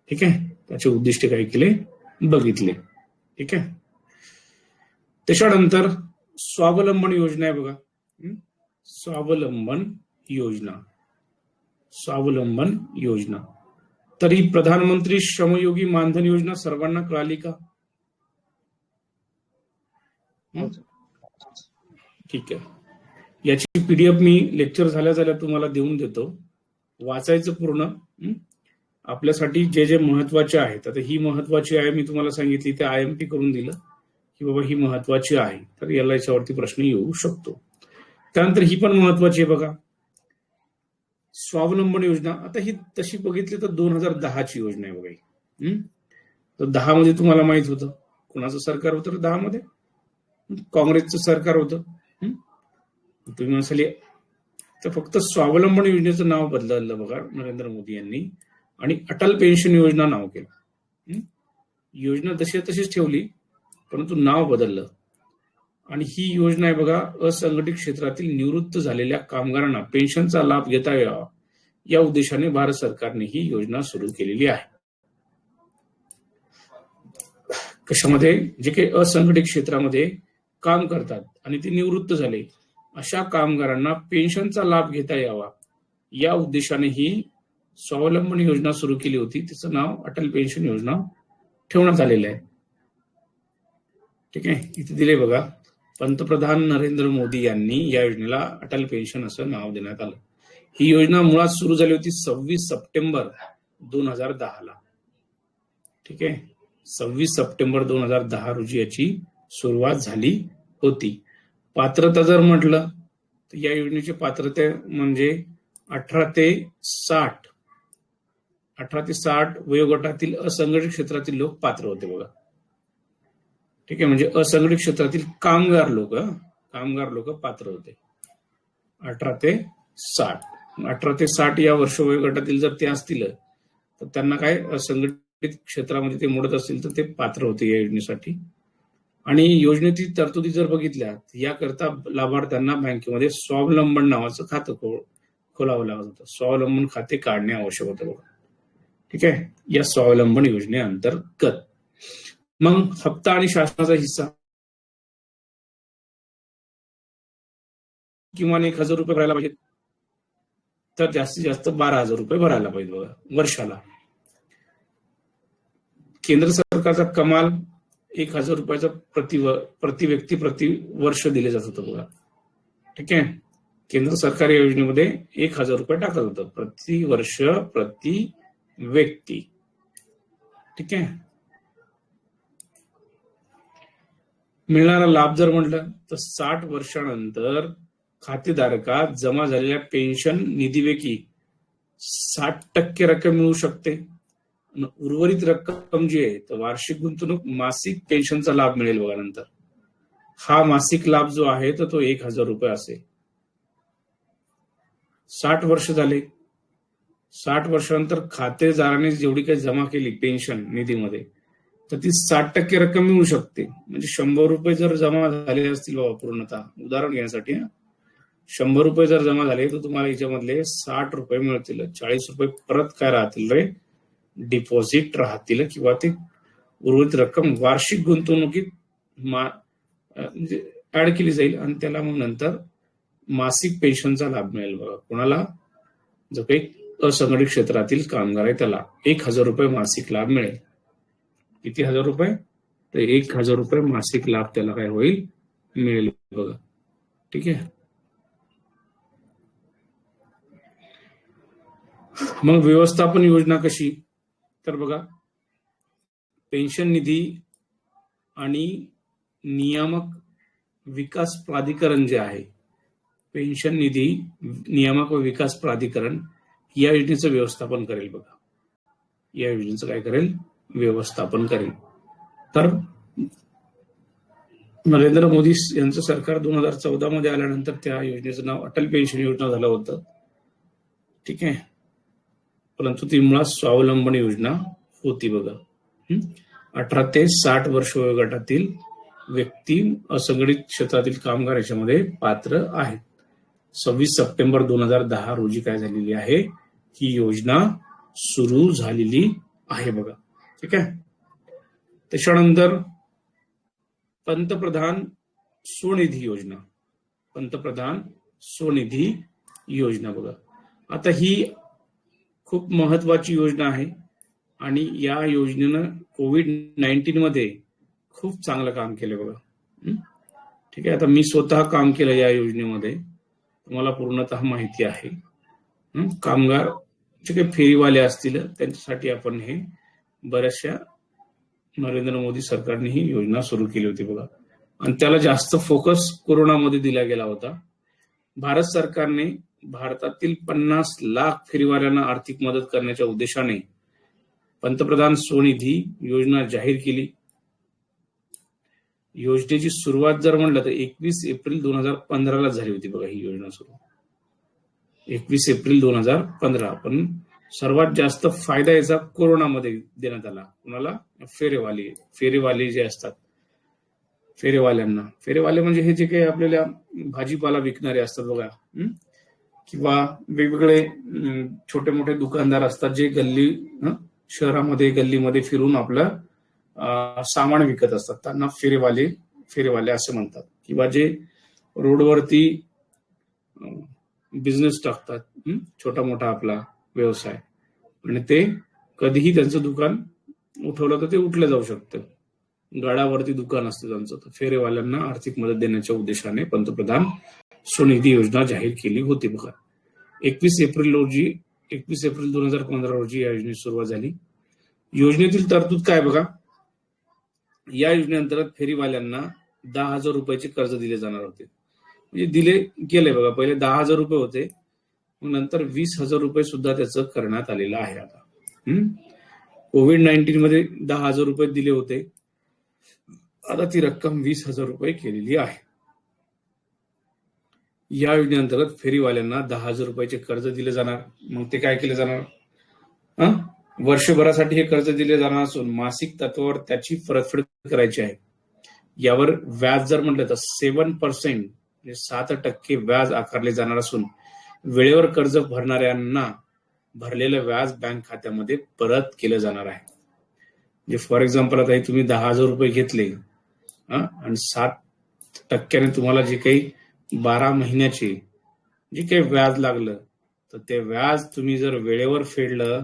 ठीक आहे. त्याचे उद्दिष्ट काय केले? बघितले. ठीक आहे. त्याच्यानंतर स्वावलंबन योजना आहे बघा. स्वावलंबन योजना. तर ही प्रधानमंत्री श्रमयोगी मानधन योजना सर्वांना कळाली का? ठीक आहे. याची पीडीएफ मी लेक्चर झाल्या तुम्हाला देऊन देतो. वाचायचं पूर्ण. आपल्यासाठी जे जे महत्वाचे आहेत, आता ही महत्वाची आहे, मी तुम्हाला सांगितली, ते IMP करून दिलं की बाबा ही महत्वाची आहे, तर याला याच्यावरती प्रश्न येऊ शकतो. त्यानंतर ही पण महत्वाची आहे बघा, स्वावलंबन योजना. आता ही तशी बघितली तर 2010ची योजना आहे बघा. तर 10 मध्ये तुम्हाला माहित होतं कोणाचं सरकार होतं? 10 मध्ये काँग्रेसचं सरकार होतं. तुम्ही म्हणाले तर फक्त स्वावलंबन योजनेचं नाव बदललं बघा नरेंद्र मोदी यांनी आणि अटल पेन्शन योजना नाव केलं. योजना तशीच ठेवली परंतु नाव बदललं. आणि ही योजना आहे बघा, असंघटित क्षेत्रातील निवृत्त झालेल्या कामगारांना पेन्शनचा लाभ घेता यावा या उद्देशाने भारत सरकारने ही योजना सुरू केलेली आहे. कशामध्ये? जे काही असंघटित क्षेत्रामध्ये काम करतात आणि ते निवृत्त झाले अशा कामगारांना पेन्शनचा लाभ घेता यावा या उद्देशाने ही स्वावलंबन योजना सुरू केली होती. तिचं नाव अटल पेन्शन योजना ठेवण्यात आलेलं आहे. ठीक आहे. इथे दिले बघा, पंतप्रधान नरेंद्र मोदी यांनी या योजनेला अटल पेन्शन असं नाव देण्यात आलं. ही योजना मुळात सुरू झाली होती 26 सप्टेंबर 2010ला. ठीक आहे. 26 सप्टेंबर 2010 रोजी याची सुरुवात झाली होती. पात्रता जर म्हटलं तर या योजनेची पात्रता म्हणजे 18 ते 60 18 ते 60 वयोगटातील असंघटित क्षेत्रातील लोक पात्र होते बघा. ठीक आहे, म्हणजे असंघटित क्षेत्रातील कामगार लोक पात्र होते. 18 ते 60. 18 ते 60 या वर्ष वयोगटातील जर ते असतील तर त्यांना काय असंघटित क्षेत्रामध्ये ते मोडत असतील तर ते पात्र होते या योजनेसाठी. आणि योजनेतील तरतुदी जर बघितल्या याकरता लाभार्थ्यांना बँकेमध्ये स्वावलंबन नावाचं खातं खोलावं लागत होतं. स्वावलंबन खाते काढणे आवश्यक होतं बघा. ठीक आहे, या स्वावलंबन योजनेअंतर्गत. मग हप्ता आणि शासनाचा हिस्सा किमान 1,000 रुपये भरायला पाहिजेत, तर जास्तीत जास्त 12,000 रुपये भरायला पाहिजे बघा वर्षाला. केंद्र सरकारचा कमाल 1,000 रुपयाचा प्रति व्यक्ती प्रति वर्ष दिले जात होतं बघा. ठीक आहे, केंद्र सरकार या योजनेमध्ये 1,000 रुपये टाकत होतं प्रति वर्ष प्रति व्यक्ती. ठीक आहे, मिळणारा लाभ जर म्हटलं तर 60 वर्षानंतर खातेधारकात जमा झालेल्या पेन्शन निधीपैकी 60% रक्कम मिळू शकते. उर्वरित रक्कम जी आहे तर वार्षिक गुंतवणूक मासिक पेन्शनचा लाभ मिळेल बघा. नंतर हा मासिक लाभ जो आहे तर तो 1,000 रुपये असेल. 60 वर्ष झाले, 60 वर्षानंतर खातेदाराने जेवढी काही जमा केली पेन्शन निधीमध्ये तर ती 60% रक्कम मिळू शकते. म्हणजे 100 रुपये जर जमा झाले असतील बाबा, पूर्णतः उदाहरण घेण्यासाठी 100 रुपये जर जमा झाले तर तुम्हाला याच्यामधले 60 रुपये मिळतील. 40 रुपये परत काय राहतील रे, डिपॉझिट राहतील, किंवा ते उर्वरित रक्कम वार्षिक गुंतवणुकीत म्हणजे ऍड केली जाईल आणि त्याला मग नंतर मासिक पेन्शनचा लाभ मिळेल बघा. कोणाला, जो काही असंघटित क्षेत्रातील कामगार आहे त्याला 1,000 रुपये मासिक लाभ मिळेल. किती हजार रुपये, तर 1,000 रुपये मासिक लाभ त्याला काय होईल, मिळेल बघा. ठीक आहे, मग व्यवस्थापन योजना कशी, तर बघा पेन्शन निधी आणि नियामक विकास प्राधिकरण जे आहे, पेन्शन निधी नियामक व विकास प्राधिकरण या योजनेचं व्यवस्थापन करेल बघा. या योजनेचं काय करेल, व्यवस्थापन करेल. तर नरेंद्र मोदी यांचं सरकार 2014 मध्ये आल्यानंतर त्या योजनेचं नाव अटल पेन्शन योजना झालं होतं. ठीक आहे, परंतु ती मुळात स्वावलंबन योजना होती बघा. 18 ते 60 वर्ष वयोगटातील व्यक्ती असंघटित क्षेत्रातील कामगार याच्यामध्ये पात्र आहेत. 26 सप्टेंबर 2010 रोजी काय झालेली आहे, ही योजना सुरू झालेली आहे बघा. ठीक आहे, त्याच्यानंतर पंतप्रधान स्वनिधी योजना, पंतप्रधान स्वनिधी योजना बघा. आता ही खूप महत्वाची योजना आहे आणि या योजनेनं कोविड-19 मध्ये खूप चांगलं काम केलं बघा. ठीक आहे, आता मी स्वतः काम केलं या योजनेमध्ये, तुम्हाला पूर्णतः माहिती आहे. कामगार जे काही फेरीवाले असतील त्यांच्यासाठी आपण हे बऱ्याचशा नरेंद्र मोदी सरकारने ही योजना सुरू केली होती बघा. आणि त्याला जास्त फोकस कोरोनामध्ये दिला गेला होता. भारत सरकारने भारतातील 50 लाख फेरीवाल्यांना आर्थिक मदत करण्याच्या उद्देशाने पंतप्रधान स्वनिधी योजना जाहीर केली. योजनेची सुरुवात जर म्हणलं तर 21 एप्रिल 2015 ला झाली होती बघा ही योजना सुरू. 21 एप्रिल 2015. पण सर्वात जास्त फायदा याचा कोरोनामध्ये देण्यात आला. कुणाला, फेरीवाले जे असतात, फेरीवाले म्हणजे हे जे काही आपल्याला भाजीपाला विकणारे असतात बघा, किंवा वेगवेगळे छोटे मोठे दुकानदार असतात जे शहरामध्ये गल्लीमध्ये फिरून आपलं सामान विकत असतात, त्यांना फेरीवाले असे म्हणतात. किंवा जे रोडवरती बिझनेस टाकतात, छोटा मोठा आपला व्यवसाय, आणि ते कधीही त्यांचं दुकान उठवलं तर ते उठलं जाऊ शकतं, गडावरती दुकान असतं त्यांचं. तर फेरीवाल्यांना आर्थिक मदत देण्याच्या उद्देशाने पंतप्रधान स्वनिधी योजना जाहीर केली होती बघा. 21 एप्रिल 2015 रोजी या योजनेची सुरुवात झाली. योजनेतील तरतूद काय बघा, या योजनेअंतर्गत फेरीवाल्यांना 10,000 रुपयाचे कर्ज दिले जाणार होते. म्हणजे दिले गेले बघा. पहिले 10,000 रुपये होते, मग नंतर 20,000 रुपये सुद्धा त्याचं करण्यात आलेलं आहे आता. कोविड-19 मध्ये 10,000 रुपये दिले होते, आता ती रक्कम 20,000 रुपये केलेली आहे. या योजनेअंतर्गत फेरीवाल्यांना 10,000 रुपयाचे कर्ज दिले जाणार. मग ते काय केले जाणार? वर्षभरासाठी हे कर्ज दिले जाणार असून मासिक तत्वावर त्याची परतफेड करायची आहे. यावर व्याज जर म्हटलं तर 7% म्हणजे 7% व्याज आकारले जाणार असून वेळेवर कर्ज भरणाऱ्यांना भरलेलं व्याज बँक खात्यामध्ये परत केलं जाणार आहे. म्हणजे फॉर एक्झाम्पल आता तुम्ही 10,000 रुपये घेतले आणि 7% तुम्हाला जे काही 12 महिन्याचे जे काही व्याज लागलं, तर ते व्याज तुम्ही जर वेळेवर फेडलं,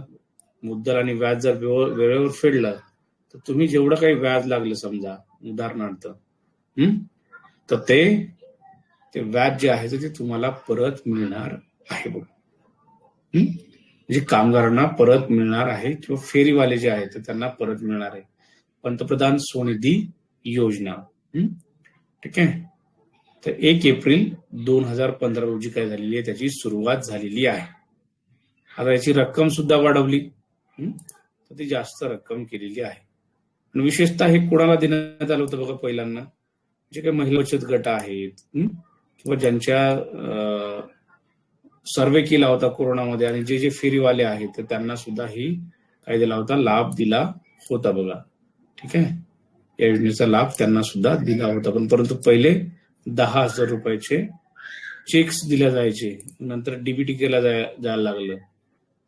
मुद्दल आणि व्याज जर वेळेवर फेडलं, तर तुम्ही जेवढं काही व्याज लागलं समजा उदाहरणार्थ, तर ते व्याज जे आहे ते तुम्हाला परत मिळणार आहे बघ. म्हणजे कामगारांना परत मिळणार आहे किंवा फेरीवाले जे आहेत त्यांना परत मिळणार आहे. पंतप्रधान स्वनिधी योजना. ठीक आहे. तर 1 एप्रिल 2015 रोजी काय झालेली आहे, त्याची सुरुवात झालेली आहे. आता याची रक्कम सुद्धा वाढवली, तर ती जास्त रक्कम केलेली आहे. आणि विशेषतः हे कोणाला देण्यात आलं होतं बघा पहिल्यांदा, जे काही महिला बचत गट आहेत किंवा ज्यांच्या सर्वे केला होता कोरोनामध्ये आणि जे फेरीवाले आहेत तर त्यांना सुद्धा ही काय दिला होता, लाभ दिला होता बघा. ठीक आहे. या योजनेचा लाभ त्यांना सुद्धा दिला होता. पण परंतु पहिले 10,000 रुपयाचे चेक्स दिल्या जायचे, नंतर डीबीटी केला जायला लागलं.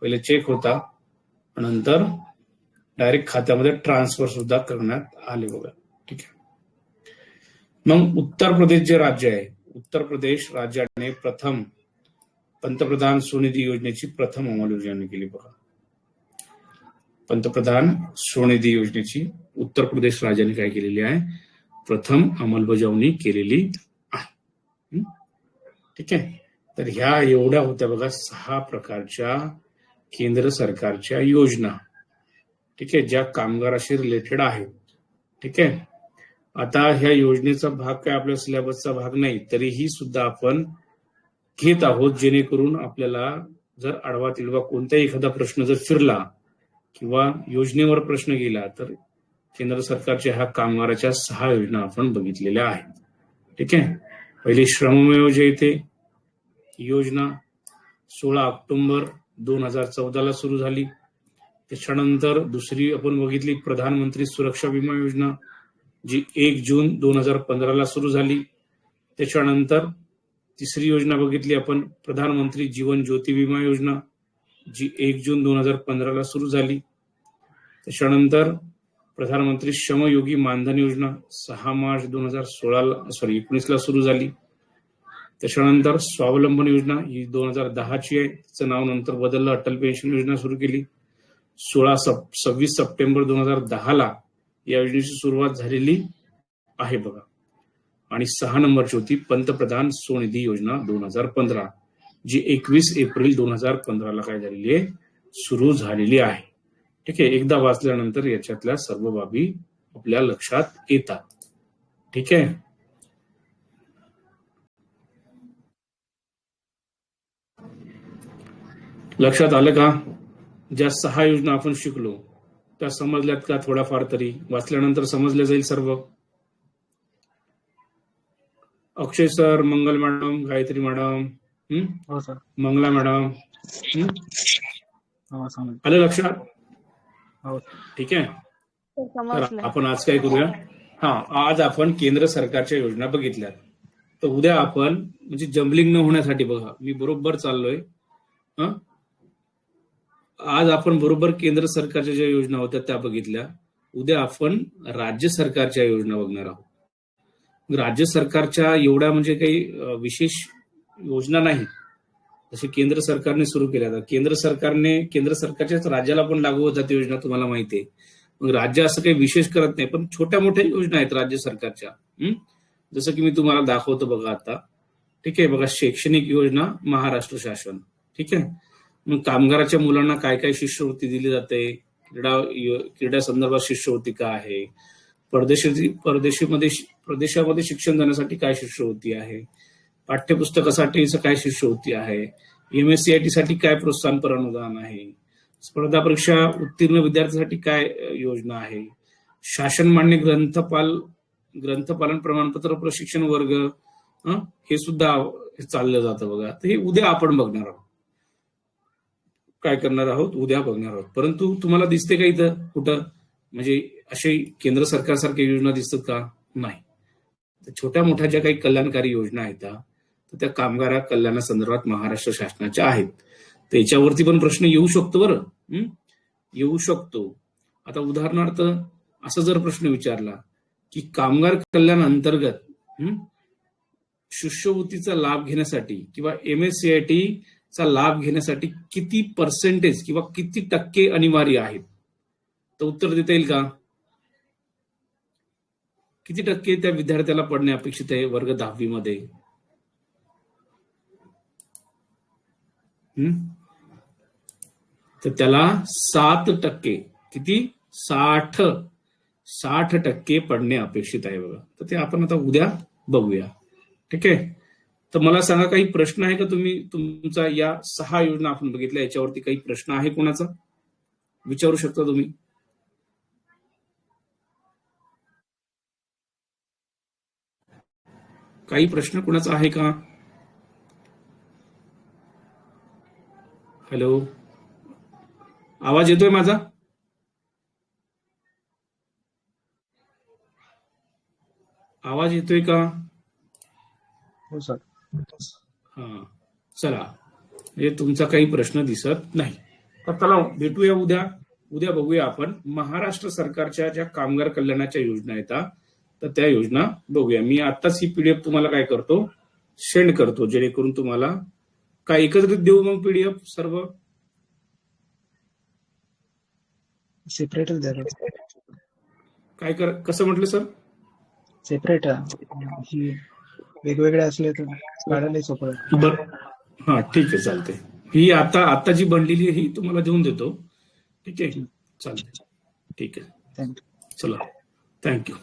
पहिले चेक होता, नंतर डायरेक्ट खात्यामध्ये ट्रान्सफर सुद्धा करण्यात आले बघा. ठीक आहे. मग उत्तर प्रदेश जे राज्य आहे, उत्तर प्रदेश राज्याने प्रथम पंतप्रधान स्वनिधी योजनेची प्रथम अंमलबजावणी केली बघा. पंतप्रधान स्वनिधी योजनेची उत्तर प्रदेश राज्याने काय केलेली आहे, प्रथम अंमलबजावणी केलेली आहे. ठीक आहे. तर ह्या एवढ्या होत्या बघा 6 प्रकारच्या केंद्र सरकारच्या योजना. ठीक आहे, ज्या कामगाराशी रिलेटेड आहेत. ठीक आहे. आता ह्या योजनेचा भाग काय आपल्या सिलेबसचा भाग नाही, तरीही सुद्धा आपण घेत आहोत, जेणेकरून आपल्याला जर आडवा तिडवा कोणताही एखादा प्रश्न जर फिरला किंवा योजनेवर प्रश्न गेला, तर केंद्र सरकारच्या ह्या कामगाराच्या 6 योजना आपण बघितलेल्या आहेत. ठीक आहे. पहिली श्रममेव जयते योजना 16 ऑक्टोबर 2014 सुरू झाली. त्याच्यानंतर दुसरी आपण बघितली प्रधानमंत्री सुरक्षा विमा योजना, जी 1 जून 2015 सुरू झाली. त्याच्यानंतर तिसरी योजना बघितली आपण प्रधानमंत्री जीवन ज्योती विमा योजना, जी 1 जून 2015 सुरू झाली. त्याच्यानंतर प्रधानमंत्री श्रमयोगी मानधन योजना 6 मार्च 2019 सुरू झाली. त्याच्यानंतर स्वावलंबन योजना ही 2010ची आहे, तिचं नाव नंतर बदललं, अटल पेन्शन योजना सुरू केली. 26 सप्टेंबर 2010 या योजनेची सुरुवात झालेली आहे बघा. आणि 6 नंबरची होती पंतप्रधान स्वनिधी योजना 2015, जी 21 एप्रिल 2015 काय झालेली आहे, सुरू झालेली आहे. ठीक आहे. एकदा वाचल्यानंतर याच्यातल्या सर्व बाबी आपल्या लक्षात येतात. ठीक आहे. लक्षात आलं का? ज्या 6 योजना आपण शिकलो त्या समजल्यात का? थोड्याफार तरी वाचल्यानंतर समजल्या जाईल सर्व. अक्षय सर, मंगल मॅडम, गायत्री मॅडम, हो सर, मंगला मॅडम, आलं लक्षात? हो. ठीक आहे. तर आपण आज काय करूया, आज आपण केंद्र सरकारच्या योजना बघितल्या. तर उद्या आपण म्हणजे जम्बलिंग न होण्यासाठी बघा, मी बरोबर चाललोय. आज आपण बरोबर केंद्र सरकारच्या ज्या योजना होत्या त्या बघितल्या. उद्या आपण राज्य सरकारच्या योजना बघणार आहोत. राज्य सरकारच्या एवढ्या म्हणजे काही विशेष योजना नाही, जसे केंद्र सरकारने सुरू केल्या. केंद्र सरकारच्याच राज्याला पण लागू होतात योजना, तुम्हाला माहिती आहे. मग राज्य असं काही विशेष करत नाही, पण छोट्या मोठ्या योजना आहेत राज्य सरकारच्या. जसं की मी तुम्हाला दाखवतो बघा आता. ठीक आहे. बघा, शैक्षणिक योजना महाराष्ट्र शासन. ठीक आहे. मग कामगाराच्या मुलांना काय काय शिष्यवृत्ती दिली जाते, क्रीडा संदर्भात शिष्यवृत्ती काय आहे, परदेशामध्ये शिक्षण देण्यासाठी काय शिष्यवृत्ती आहे, पाठ्यपुस्तकासाठी काय शिष्यवृत्ती आहे, MSCIT साठी काय प्रोत्साहनपर अनुदान आहे, स्पर्धा परीक्षा उत्तीर्ण विद्यार्थ्यांसाठी काय योजना आहे, शासन मान्य ग्रंथपालन प्रमाणपत्र प्रशिक्षण वर्ग, हे सुद्धा चाललं जातं बघा. तर हे उद्या आपण बघणार आहोत, काय करणार आहोत उद्या बघणार आहोत. परंतु तुम्हाला दिसते का इथं कुठं म्हणजे असे केंद्र सरकारसारख्या योजना दिसतात का? नाही. छोट्या मोठ्या ज्या काही कल्याणकारी योजना आहेत तर त्या कामगार कल्याणासंदर्भात महाराष्ट्र शासनाच्या आहेत. त्याच्यावरती पण प्रश्न येऊ शकतो बरं, येऊ शकतो. आता उदाहरणार्थ असा जर प्रश्न विचारला की कामगार कल्याण अंतर्गत शिष्यवृत्तीचा लाभ घेण्यासाठी किंवा MSCIT चा लाभ घेण्यासाठी किती पर्सेंटेज किंवा किती टक्के अनिवार्य आहेत, तर उत्तर देता येईल का? किती टक्के त्या विद्यार्थ्याला पडणे अपेक्षित आहे वर्ग 10वी मध्ये? तर त्याला 7%, किती? 60% पडणे अपेक्षित आहे बघा. तर ते आपण आता उद्या बघूया. ठीक आहे. तर मला सांगा, काही प्रश्न आहे का? तुम्ही तुमचा या 6 योजना आपण बघितल्या, याच्यावरती काही प्रश्न आहे कोणाचा? विचारू शकता तुम्ही. काही प्रश्न कोणाचा आहे का? हॅलो, आवाज येतोय माझा? आवाज येतोय का? हो सर. हा, चला, म्हणजे तुमचा काही प्रश्न दिसत नाही. तर चला भेटूया उद्या. उद्या बघूया आपण महाराष्ट्र सरकारच्या ज्या कामगार कल्याणाच्या योजना आहेत तर त्या योजना बघूया. मी आताच ही PDF तुम्हाला काय करतो, सेंड करतो, जेणेकरून तुम्हाला काय एकत्रित देऊ मग PDF सर्व? सेपरेटच द्या. काय कसं म्हटलं सर? सेपरेट ही वेगवेगळे असले तर काढायला सोपं. बरं, हा ठीक आहे, चालते. ही आता जी बनलेली आहे ही तुम्हाला देऊन देतो. ठीक आहे, चालते. ठीक आहे, थँक्यू. चला, थँक्यू.